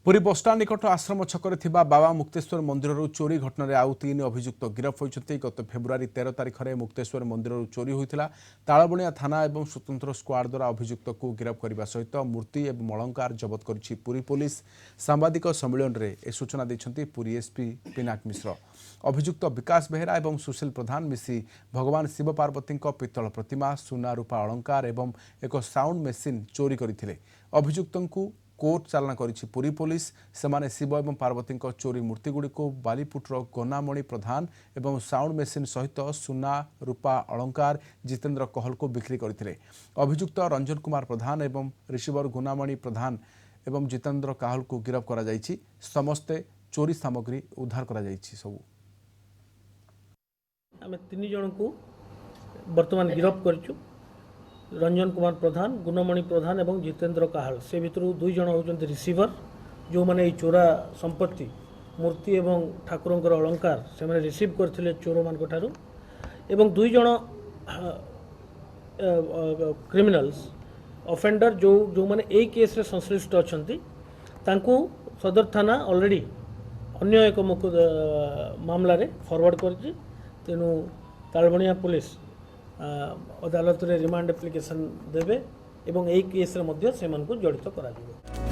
Puri bus stand निकट आश्रम छकरे थिबा बाबा मुक्तेश्वर मंदिर चोरी घटना रे आउ 3 अभियुक्त गिरफ होइछन्ते। गत फेब्रुआरी 13 तारिख में मुक्तेश्वर मंदिर चोरी होइथिला। तालबणिया थाना एवं स्वतंत्र स्क्वाड द्वारा अभियुक्त को गिरफ करने सहित मूर्ति एवं अलंकार जबत करिछि पुरी पुलिस। सांबादिक सम्मेलन रे ए सूचना दैछन्ते पुरी एसपी पिनाक मिश्र। अभियुक्त विकास बेहेरा एवं सुशील प्रधान मिसी भगवान शिव पार्वती पित्तल प्रतिमा, सुना रूपा अलंकार एवं एक साउंड मेसीन चोरी करथिले। अभियुक्तଙ୍କୁ कोर्ट चालाण करिछि पुरी पुलिस। सेमाने शिव एवं पार्वती चोरी मूर्तिगुड़ी को बालीपुटर गोनामणि प्रधान एवं साउंड मेसीन सहित सुना रूपा अलंकार जितेन्द्र कहल को बिक्री करथिले। अभियुक्त रंजन कुमार प्रधान एवं रिसीवर गोनामणि प्रधान एवं जितेन्द्र काहल को गिरफ करा जायछि। समस्ते चोरी सामग्री उद्धार करा जायछि। सब आमे 3 जन को वर्तमान गिरफ करछु। रंजन कुमार प्रधान, गुणमणि प्रधान एवं जितेन्द्र काहल। से भितर 2 जन होचंते रिसीवर, जो माने चोरा संपत्ति मूर्ति एवं ठाकुरंकर अलंकार से माने रिसीव करथिले चोर मान को ठारू। एवं 2 जन क्रिमिनल्स ऑफेंडर जो माने ए केस रे संश्लिष्ट अछंती तांको सदर थाना ऑलरेडी अन्य एक मामला रे फॉरवर्ड करछि। तेनु तालबणिया पुलिस अदालत रे रिमांड एप्लिकेशन देवे एवं एक केस रे मध्य से मन को जड़ित करा दिबो।